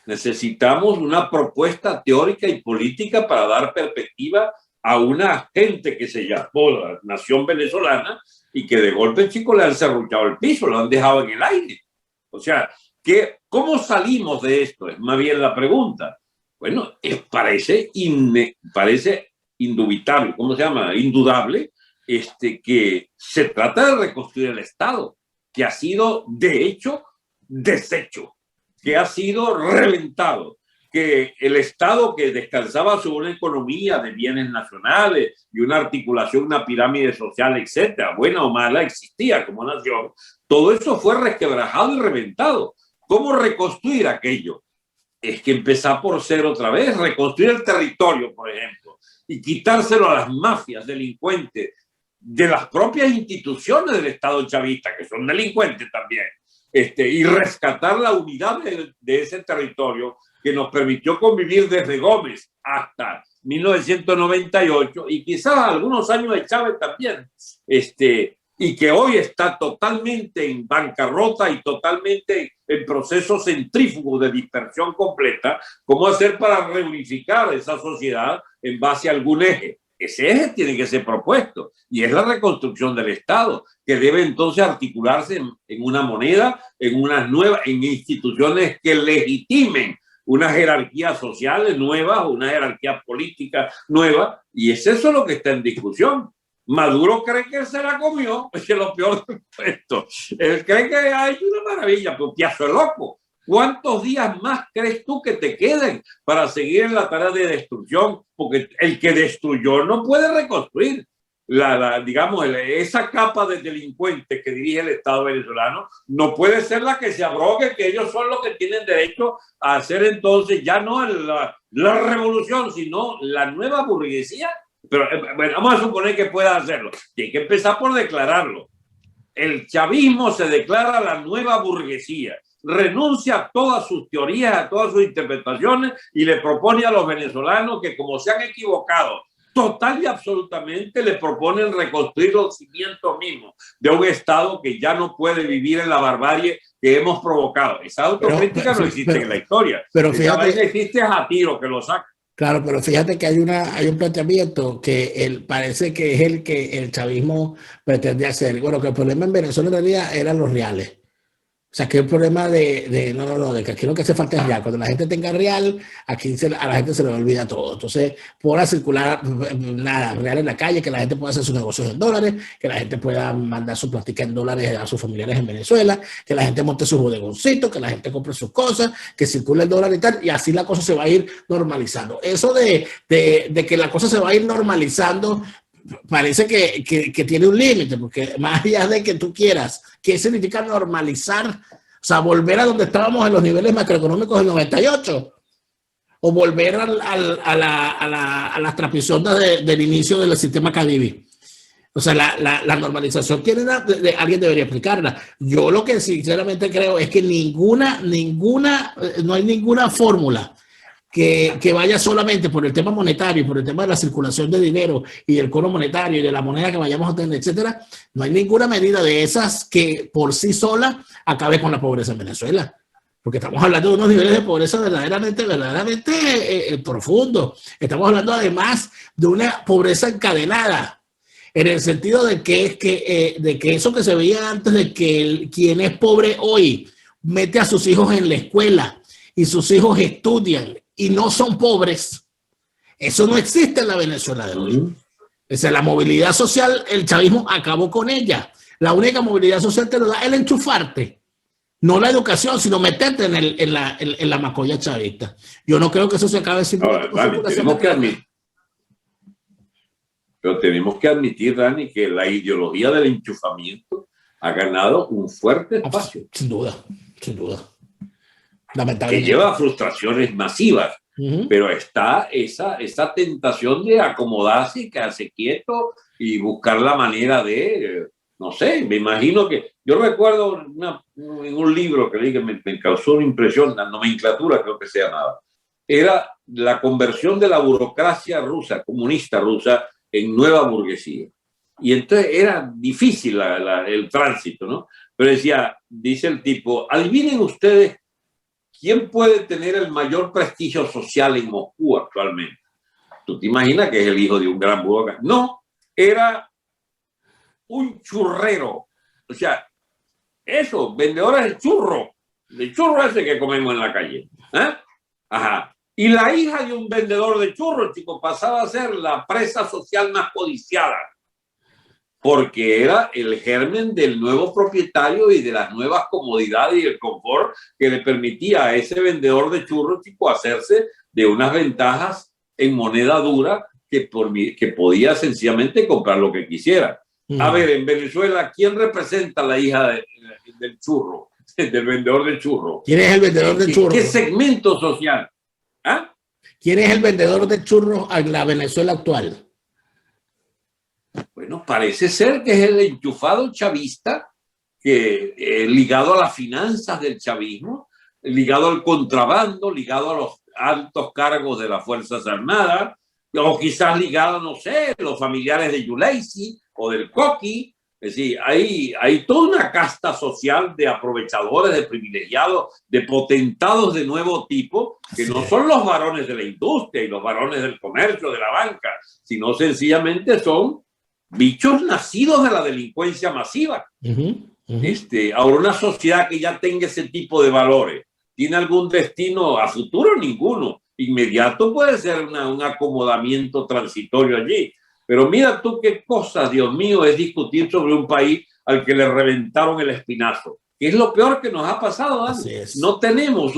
Necesitamos una propuesta teórica y política para dar perspectiva a una gente que se llamó la nación venezolana y que de golpe, chicos, le han serruchado el piso, lo han dejado en el aire. O sea, ¿cómo salimos de esto? Es más bien la pregunta. Bueno, parece indubitable, ¿cómo se llama? Indudable, que se trata de reconstruir el Estado, que ha sido, de hecho, deshecho, que ha sido reventado, que el Estado, que descansaba sobre una economía de bienes nacionales y una articulación, una pirámide social, etcétera, buena o mala, existía como nación, todo eso fue resquebrajado y reventado. ¿Cómo reconstruir aquello? Es que empezar por cero otra vez, reconstruir el territorio, por ejemplo, y quitárselo a las mafias delincuentes de las propias instituciones del Estado chavista, que son delincuentes también, y rescatar la unidad de ese territorio que nos permitió convivir desde Gómez hasta 1998 y quizás algunos años de Chávez también, y que hoy está totalmente en bancarrota y totalmente en proceso centrífugo de dispersión completa, ¿cómo hacer para reunificar esa sociedad en base a algún eje? Ese eje tiene que ser propuesto y es la reconstrucción del Estado, que debe entonces articularse en una moneda, en instituciones que legitimen unas jerarquías sociales nuevas, una jerarquía política nueva, y es eso lo que está en discusión. Maduro cree que él se la comió, es que lo peor de esto. Él cree que hay una maravilla, pero piazo es loco. ¿Cuántos días más crees tú que te queden para seguir en la tarea de destrucción? Porque el que destruyó no puede reconstruir. Digamos, esa capa de delincuentes que dirige el Estado venezolano no puede ser la que se abrogue, que ellos son los que tienen derecho a hacer entonces ya no la revolución, sino la nueva burguesía. Pero bueno, vamos a suponer que pueda hacerlo. Tiene que empezar por declararlo. El chavismo se declara la nueva burguesía, renuncia a todas sus teorías, a todas sus interpretaciones y le propone a los venezolanos que, como se han equivocado total y absolutamente, le proponen reconstruir los cimientos mismos de un Estado que ya no puede vivir en la barbarie que hemos provocado. Esa autocrítica no existe en la historia. Pero fíjate, esa existe a tiro que lo saca. Claro, pero fíjate que hay un planteamiento que parece que es el que el chavismo pretende hacer. Bueno, que el problema en Venezuela en realidad eran los reales. O sea, que el problema de que aquí lo que hace falta es real. Cuando la gente tenga real, aquí a la gente se le olvida todo. Entonces, podrá circular nada real en la calle, que la gente pueda hacer sus negocios en dólares, que la gente pueda mandar su plática en dólares a sus familiares en Venezuela, que la gente monte sus bodegoncitos, que la gente compre sus cosas, que circule el dólar y tal, y así la cosa se va a ir normalizando. Eso de que la cosa se va a ir normalizando parece que tiene un límite, porque más allá de que tú quieras, ¿qué significa normalizar? O sea, volver a donde estábamos en los niveles macroeconómicos del 98, o volver a las trapisondas del inicio del sistema Cadivi. O sea, la normalización alguien debería explicarla. Yo lo que sinceramente creo es que no hay ninguna fórmula que vaya solamente por el tema monetario, por el tema de la circulación de dinero y del cono monetario y de la moneda que vayamos a tener, etcétera. No hay ninguna medida de esas que por sí sola acabe con la pobreza en Venezuela. Porque estamos hablando de unos niveles de pobreza verdaderamente profundos. Estamos hablando además de una pobreza encadenada, en el sentido de que eso que se veía antes de que quien es pobre hoy mete a sus hijos en la escuela y sus hijos estudian y no son pobres. Eso no existe en la Venezuela de hoy. Es la movilidad social, el chavismo acabó con ella. La única movilidad social te lo da el enchufarte. No la educación, sino meterte en la macolla chavista. Yo no creo que eso se acabe simplemente pero tenemos que admitir, Dani, que la ideología del enchufamiento ha ganado un fuerte espacio. Sin duda, sin duda. Que lleva a frustraciones masivas, pero está esa tentación de acomodarse y quedarse quieto y buscar la manera de, no sé, me imagino que, yo recuerdo en un libro que leí que me causó una impresión, la nomenclatura creo que se llamaba, era la conversión de la burocracia rusa, comunista rusa, en nueva burguesía. Y entonces era difícil el tránsito, ¿no? Pero dice el tipo, adivinen ustedes ¿quién puede tener el mayor prestigio social en Moscú actualmente? ¿Tú te imaginas que es el hijo de un gran burócrata? No, era un churrero. O sea, eso, vendedores de churro ese que comemos en la calle. ¿Eh? Ajá. Y la hija de un vendedor de churros, chico, pasaba a ser la presa social más codiciada, porque era el germen del nuevo propietario y de las nuevas comodidades y el confort que le permitía a ese vendedor de churros, chico, hacerse de unas ventajas en moneda dura que podía sencillamente comprar lo que quisiera. A ver, en Venezuela, ¿quién representa a la hija del churro, del vendedor de churro? ¿Quién es el vendedor de churros? ¿Qué segmento social? ¿Ah? ¿Quién es el vendedor de churros en la Venezuela actual? Bueno, parece ser que es el enchufado chavista que ligado a las finanzas del chavismo, ligado al contrabando, ligado a los altos cargos de las Fuerzas Armadas, o quizás ligado, no sé, los familiares de Yuleisi o del Coqui, Es decir, hay toda una casta social de aprovechadores, de privilegiados, de potentados de nuevo tipo, que no son los varones de la industria y los varones del comercio, de la banca, sino sencillamente son bichos nacidos de la delincuencia masiva. Ahora, una sociedad que ya tenga ese tipo de valores, ¿tiene algún destino a futuro? Ninguno. Inmediato puede ser un acomodamiento transitorio allí. Pero mira tú qué cosa, Dios mío, es discutir sobre un país al que le reventaron el espinazo. Que es lo peor que nos ha pasado, Dani. No tenemos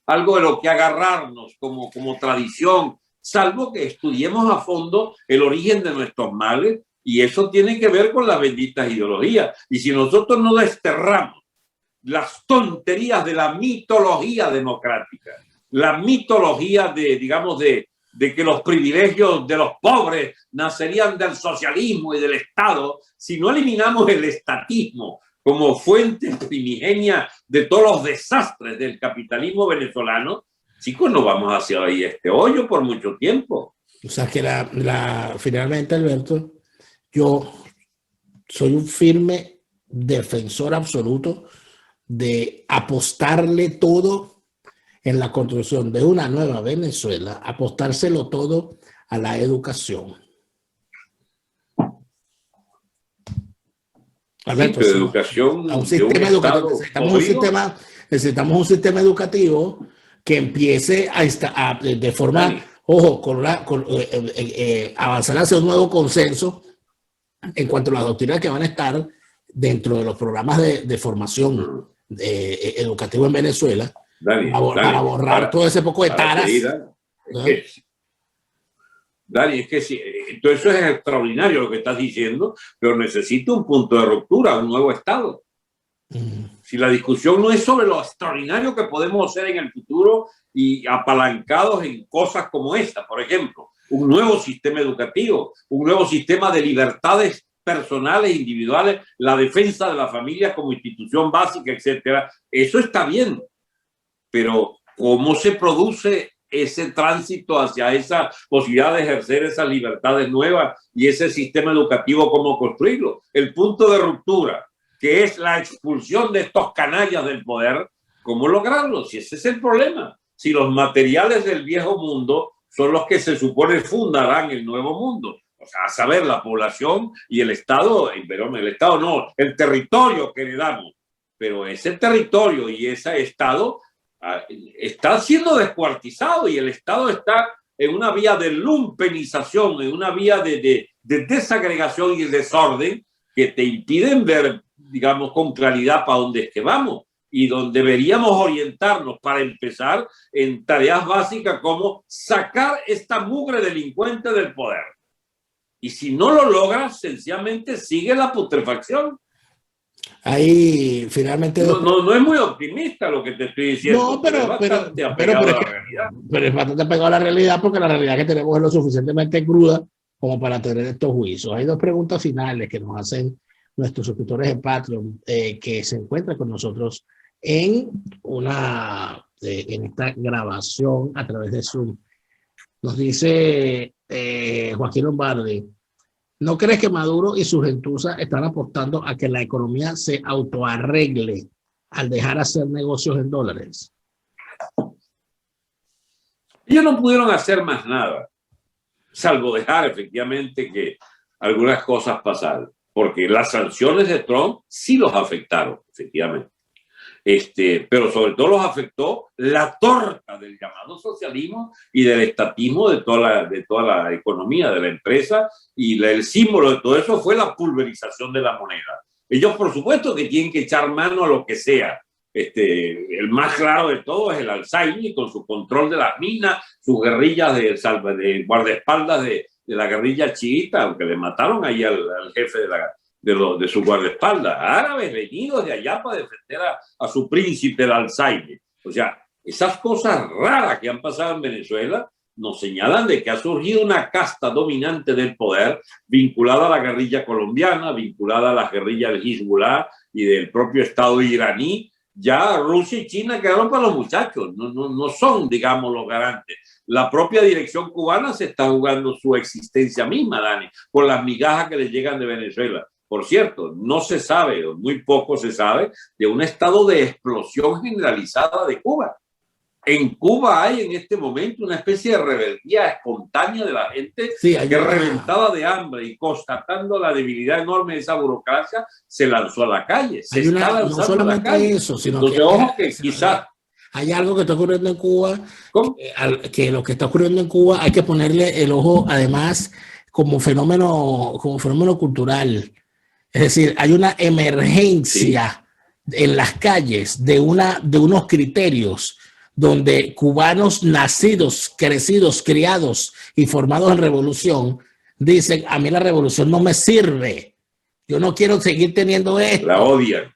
algo de lo que agarrarnos como tradición, salvo que estudiemos a fondo el origen de nuestros males, y eso tiene que ver con las benditas ideologías. Y si nosotros no desterramos las tonterías de la mitología democrática, la mitología de que los privilegios de los pobres nacerían del socialismo y del Estado, si no eliminamos el estatismo como fuente primigenia de todos los desastres del capitalismo venezolano, chicos, no vamos hacia ahí este hoyo por mucho tiempo. O sea que finalmente, Alberto, yo soy un firme defensor absoluto de apostarle todo en la construcción de una nueva Venezuela, apostárselo todo a la educación. Alberto, sí, educación, a un sistema educativo. Necesitamos un sistema educativo que empiece de forma, avanzar hacia un nuevo consenso en cuanto a las doctrinas que van a estar dentro de los programas de formación educativa en Venezuela. Para borrar todo ese poco de taras. Dani, es que sí, todo eso es extraordinario lo que estás diciendo, pero necesita un punto de ruptura, un nuevo Estado. Si la discusión no es sobre lo extraordinario que podemos hacer en el futuro y apalancados en cosas como esta, por ejemplo, un nuevo sistema educativo, un nuevo sistema de libertades personales, individuales, la defensa de la familia como institución básica, etcétera, eso está bien. Pero ¿cómo se produce ese tránsito hacia esa posibilidad de ejercer esas libertades nuevas y ese sistema educativo, cómo construirlo? El punto de ruptura, que es la expulsión de estos canallas del poder, ¿cómo lograrlo? Si ese es el problema. Si los materiales del viejo mundo son los que se supone fundarán el nuevo mundo. O sea, a saber, la población y el Estado, el territorio que le damos. Pero ese territorio y ese Estado está siendo descuartizado y el Estado está en una vía de lumpenización, en una vía de desagregación y desorden que te impiden ver, digamos, con claridad para dónde es que vamos y donde deberíamos orientarnos para empezar en tareas básicas como sacar esta mugre delincuente del poder. Y si no lo logras, sencillamente sigue la putrefacción. Ahí finalmente... No es muy optimista lo que te estoy diciendo. No, pero es bastante apegado a la realidad. Pero es bastante apegado a la realidad porque la realidad que tenemos es lo suficientemente cruda como para tener estos juicios. Hay dos preguntas finales que nos hacen nuestros suscriptores de Patreon que se encuentran con nosotros en esta grabación a través de Zoom. Nos dice Joaquín Lombardi: ¿no crees que Maduro y su gentuza están apostando a que la economía se autoarregle al dejar hacer negocios en dólares? Ellos no pudieron hacer más nada, salvo dejar efectivamente que algunas cosas pasaran, porque las sanciones de Trump sí los afectaron, efectivamente. Pero sobre todo los afectó la torta del llamado socialismo y del estatismo de toda la economía de la empresa, y el símbolo de todo eso fue la pulverización de la moneda. Ellos, por supuesto, que tienen que echar mano a lo que sea. El más claro de todo es el Al-Zaini, con su control de las minas, sus guerrillas de guardaespaldas de la guerrilla chiita, aunque le mataron ahí al jefe de su guardaespaldas, árabes venidos de allá para defender a su príncipe, el Al-Zaini. O sea, esas cosas raras que han pasado en Venezuela nos señalan de que ha surgido una casta dominante del poder vinculada a la guerrilla colombiana, vinculada a las guerrillas del Hezbollah y del propio Estado iraní. Ya Rusia y China quedaron para los muchachos, no son, digamos, los garantes. La propia dirección cubana se está jugando su existencia misma, Dani, por las migajas que le llegan de Venezuela. Por cierto, no se sabe, o muy poco se sabe, de un estado de explosión generalizada de Cuba. En Cuba hay en este momento una especie de rebeldía espontánea de la gente que reventada de hambre y constatando la debilidad enorme de esa burocracia, se lanzó a la calle. No solamente eso, sino entonces, ojo que quizás hay algo que está ocurriendo en Cuba, que lo que está ocurriendo en Cuba hay que ponerle el ojo además como fenómeno cultural. Es decir, hay una emergencia en las calles de unos criterios donde cubanos nacidos, crecidos, criados y formados en revolución dicen, a mí la revolución no me sirve, yo no quiero seguir teniendo esto. La odian.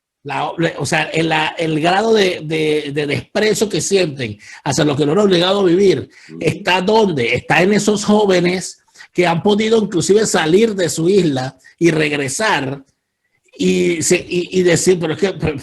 O sea, el grado de desprecio que sienten hacia lo que no han obligado a vivir, ¿está dónde? Está en esos jóvenes que han podido inclusive salir de su isla y regresar y decir,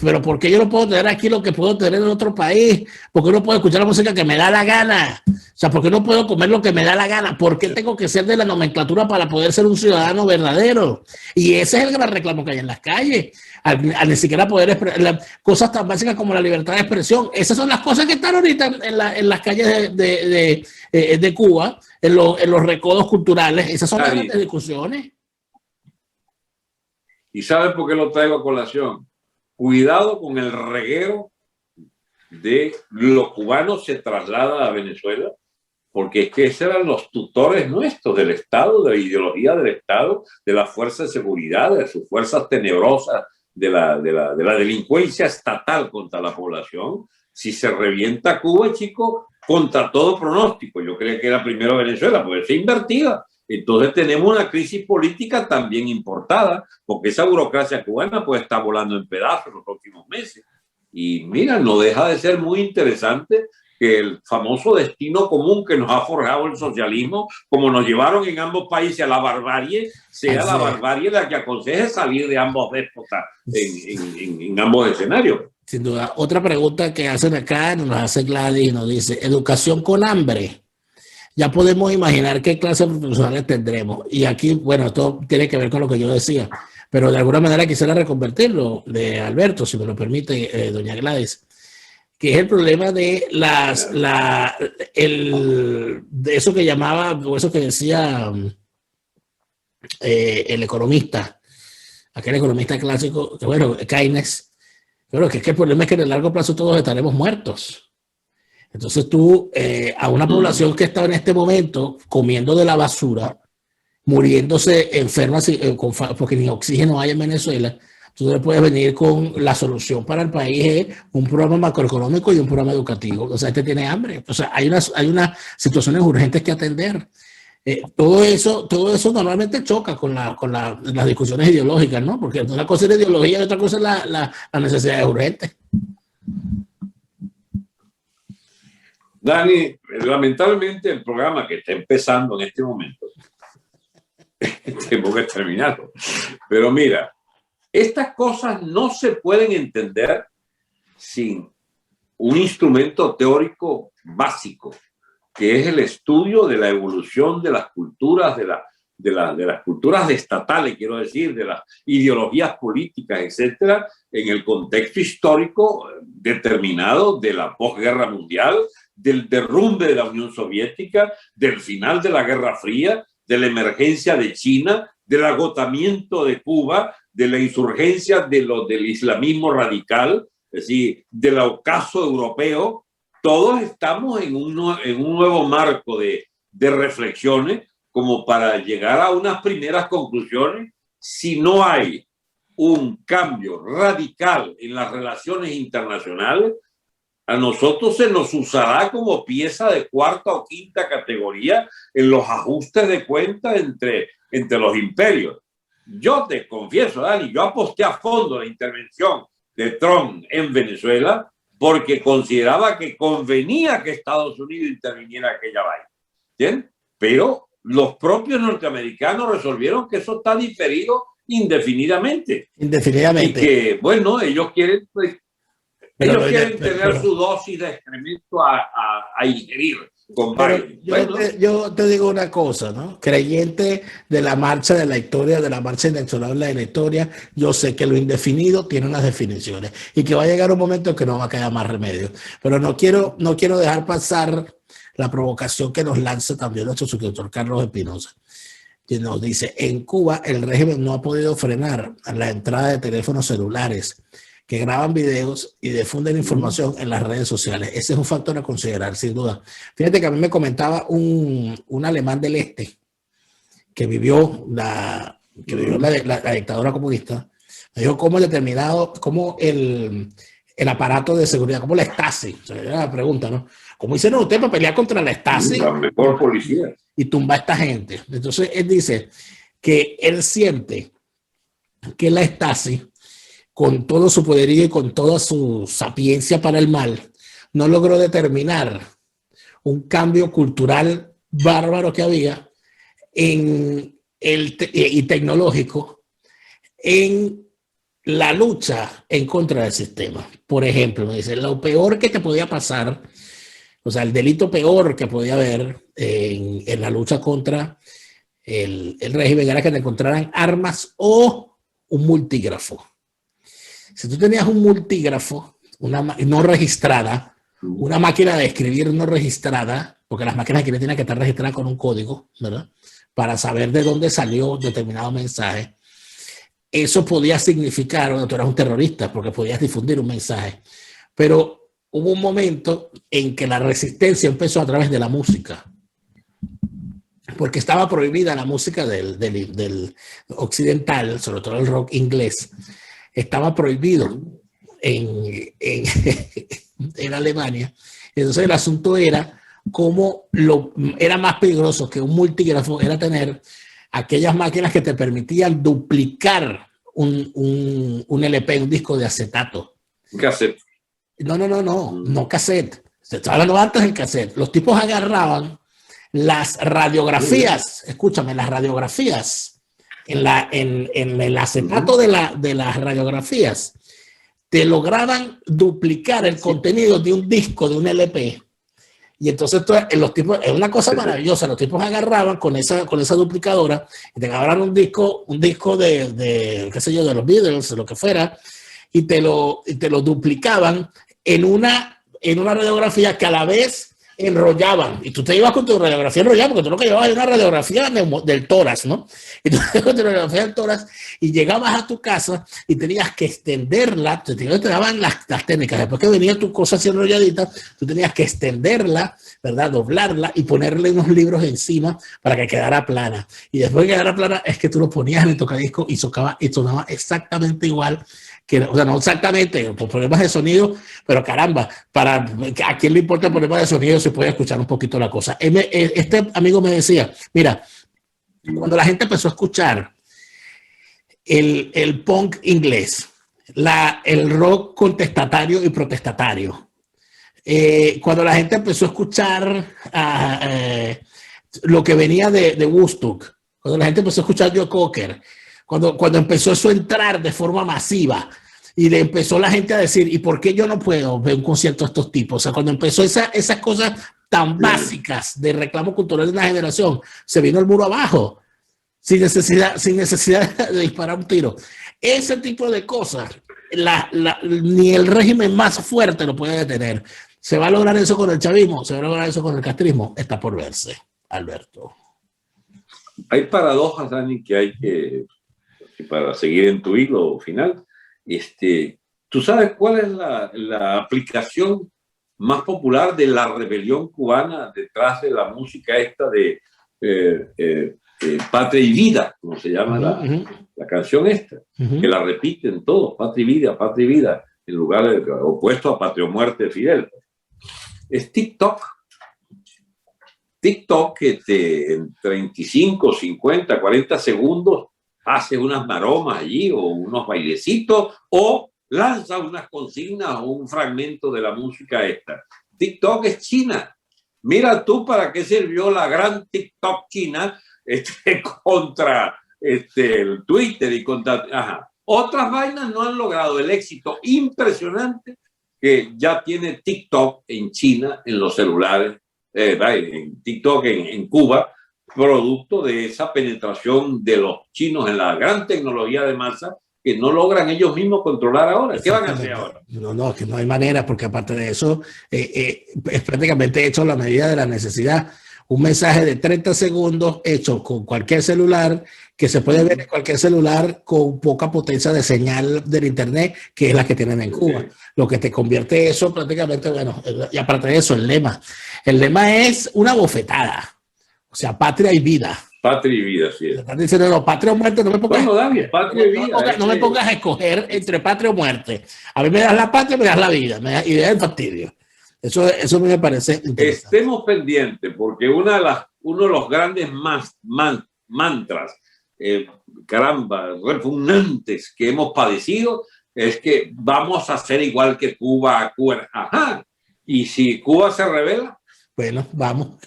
pero ¿por qué yo no puedo tener aquí lo que puedo tener en otro país? ¿Por qué no puedo escuchar la música que me da la gana? O sea, ¿por qué no puedo comer lo que me da la gana? ¿Por qué tengo que ser de la nomenclatura para poder ser un ciudadano verdadero? Y ese es el gran reclamo que hay en las calles. Al ni siquiera poder expresar cosas tan básicas como la libertad de expresión. Esas son las cosas que están ahorita en las calles de Cuba, en los recodos culturales. Esas son las grandes discusiones. ¿Y saben por qué lo traigo a colación? Cuidado con el reguero de los cubanos se traslada a Venezuela, porque es que esos eran los tutores nuestros del Estado, de la ideología del Estado, de las fuerzas de seguridad, de sus fuerzas tenebrosas, de la delincuencia estatal contra la población. Si se revienta Cuba, chicos, contra todo pronóstico, yo creía que era primero Venezuela, puede ser invertida. Entonces tenemos una crisis política también importada, porque esa burocracia cubana puede estar volando en pedazos en los próximos meses. Y mira, no deja de ser muy interesante que el famoso destino común que nos ha forjado el socialismo, como nos llevaron en ambos países a la barbarie, sea la barbarie la que aconseje salir de ambos déspotas en ambos escenarios. Sin duda. Otra pregunta que hacen acá, nos hace Gladys, nos dice, ¿educación con hambre? Ya podemos imaginar qué clase de profesionales tendremos. Y aquí, bueno, esto tiene que ver con lo que yo decía, pero de alguna manera quisiera reconvertirlo de Alberto, si me lo permite, doña Gladys, que es el problema de de eso que llamaba, o eso que decía el economista, aquel economista clásico, que bueno, Keynes, pero que es que el problema es que en el largo plazo todos estaremos muertos. Entonces tú, a una población que está en este momento comiendo de la basura, muriéndose enferma porque ni oxígeno hay en Venezuela, tú le puedes venir con la solución para el país, un programa macroeconómico y un programa educativo. O sea, tiene hambre. O sea, hay unas situaciones urgentes que atender. Todo eso normalmente choca con las discusiones ideológicas, ¿no? Porque una cosa es la ideología y otra cosa es la necesidad urgente. Dani, lamentablemente el programa que está empezando en este momento, tengo que terminarlo. Pero mira, estas cosas no se pueden entender sin un instrumento teórico básico, que es el estudio de la evolución de las culturas, de las culturas estatales, quiero decir, de las ideologías políticas, etcétera, en el contexto histórico determinado de la posguerra mundial, del derrumbe de la Unión Soviética, del final de la Guerra Fría, de la emergencia de China, del agotamiento de Cuba, de la insurgencia del islamismo radical, es decir, del ocaso europeo. Todos estamos en un nuevo marco de reflexiones como para llegar a unas primeras conclusiones. Si no hay un cambio radical en las relaciones internacionales, a nosotros se nos usará como pieza de cuarta o quinta categoría en los ajustes de cuenta entre los imperios. Yo te confieso, Dani, yo aposté a fondo la intervención de Trump en Venezuela porque consideraba que convenía que Estados Unidos interviniera en aquella vaina. ¿Bien? Pero los propios norteamericanos resolvieron que eso está diferido indefinidamente. Indefinidamente. Y que, bueno, ellos quieren tener su dosis de excremento a ingerir. con Pero baile. Bueno, yo te digo una cosa, ¿no? Creyente de la marcha de la historia, de la marcha inexorable de la historia, yo sé que lo indefinido tiene unas definiciones y que va a llegar un momento en que no va a quedar más remedio. Pero no quiero dejar pasar la provocación que nos lanza también nuestro suscriptor Carlos Espinosa, que nos dice, en Cuba el régimen no ha podido frenar la entrada de teléfonos celulares que graban videos y difunden información en las redes sociales. Ese es un factor a considerar, sin duda. Fíjate que a mí me comentaba un alemán del este que vivió la dictadura comunista. Me dijo cómo determinado, cómo el aparato de seguridad, como la Stasi, o sea, era la pregunta, ¿no? ¿Cómo hicieron ustedes para pelear contra la Stasi? la mejor policía. Y tumba a esta gente. Entonces él dice que él siente que la Stasi, con todo su poderío y con toda su sapiencia para el mal, no logró determinar un cambio cultural bárbaro que había y tecnológico en la lucha en contra del sistema. Por ejemplo, me dice, lo peor que te podía pasar, o sea, el delito peor que podía haber en la lucha contra el régimen era que te encontraran armas o un multígrafo. Si tú tenías un multígrafo, no registrada, una máquina de escribir no registrada, porque las máquinas de escribir tienen que estar registradas con un código, ¿verdad? Para saber de dónde salió determinado mensaje. Eso podía significar que tú eras un terrorista, porque podías difundir un mensaje. Pero hubo un momento en que la resistencia empezó a través de la música, porque estaba prohibida la música del occidental, sobre todo el rock inglés. Estaba prohibido en Alemania. Entonces el asunto era cómo era más peligroso que un multígrafo, era tener aquellas máquinas que te permitían duplicar un LP, un disco de acetato. Cassette. No cassette. Se estaba hablando antes del cassette. Los tipos agarraban las radiografías, escúchame, las radiografías en el acetato de las radiografías, te lograban duplicar el contenido de un disco, de un LP. Y entonces los tipos, es una cosa maravillosa, los tipos agarraban con esa duplicadora y te agarraban un disco qué sé yo, de los Beatles, de lo que fuera, y te lo duplicaban en una radiografía que a la vez enrollaban, y tú te ibas con tu radiografía enrollada, porque tú lo que llevabas era una radiografía del tórax, ¿no? Y tú te ibas con tu radiografía del tórax y llegabas a tu casa y tenías que extenderla, te daban las técnicas, después que venía tu cosa así enrolladita, tú tenías que extenderla, ¿verdad? Doblarla y ponerle unos libros encima para que quedara plana. Y después de quedara plana es que tú lo ponías en el tocadisco y sonaba exactamente igual. O sea, no exactamente por problemas de sonido, pero caramba, ¿a quién le importa el problema de sonido si puede escuchar un poquito la cosa? Este amigo me decía, mira, cuando la gente empezó a escuchar el punk inglés, el rock contestatario y protestatario, cuando la gente empezó a escuchar lo que venía de Woodstock, cuando la gente empezó a escuchar Joe Cocker, cuando empezó eso a entrar de forma masiva y le empezó la gente a decir, ¿y por qué yo no puedo ver un concierto de estos tipos? O sea, cuando empezó esas cosas tan básicas de reclamo cultural de una generación, se vino el muro abajo, sin necesidad de disparar un tiro. Ese tipo de cosas, ni el régimen más fuerte lo puede detener. ¿Se va a lograr eso con el chavismo? ¿Se va a lograr eso con el castrismo? Está por verse, Alberto. Hay paradojas, Dani, que hay que para seguir en tu hilo final, ¿tú sabes cuál es la aplicación más popular de la rebelión cubana detrás de la música esta de Patria y Vida, como se llama la canción esta, que la repiten todos, Patria y Vida, en lugar de opuesto a Patria o Muerte de Fidel? Es TikTok. TikTok que en 35, 50, 40 segundos hace unas maromas allí o unos bailecitos o lanza unas consignas o un fragmento de la música esta. TikTok es China. Mira tú para qué sirvió la gran TikTok china contra el Twitter y contra... Ajá. Otras vainas no han logrado el éxito impresionante que ya tiene TikTok en China en los celulares en TikTok en Cuba, producto de esa penetración de los chinos en la gran tecnología de masa que no logran ellos mismos controlar ahora. ¿Qué van a hacer ahora? No, que no hay manera, porque aparte de eso, es prácticamente hecho a la medida de la necesidad. Un mensaje de 30 segundos hecho con cualquier celular, que se puede ver en cualquier celular con poca potencia de señal del internet, que es la que tienen en Cuba. Lo que te convierte eso prácticamente, bueno, y aparte de eso, el lema. El lema es una bofetada. O sea, patria y vida. Patria y vida, sí. Están diciendo, no, patria o muerte, no me pongas, bueno, David, patria y vida, no me pongas a escoger entre patria o muerte. A mí me das la patria, me das la vida, y me das el fastidio. Eso me parece interesante. Estemos pendientes, porque uno de los grandes mantras, caramba, repugnantes que hemos padecido es que vamos a ser igual que Cuba. Ajá. Y si Cuba se revela, bueno, vamos.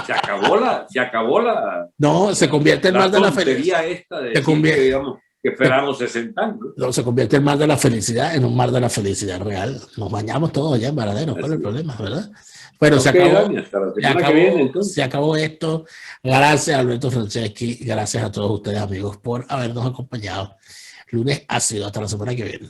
Se acabó la. No, se convierte en mal de la felicidad. Esta de digamos, que esperamos 60 años. No, se convierte el mar de la felicidad en un mar de la felicidad real. Nos bañamos todos ya en Varadero, ¿cuál es el problema, verdad? Pero okay, se acabó esto. Gracias, Alberto Franceschi. Gracias a todos ustedes, amigos, por habernos acompañado. Lunes ha sido hasta la semana que viene.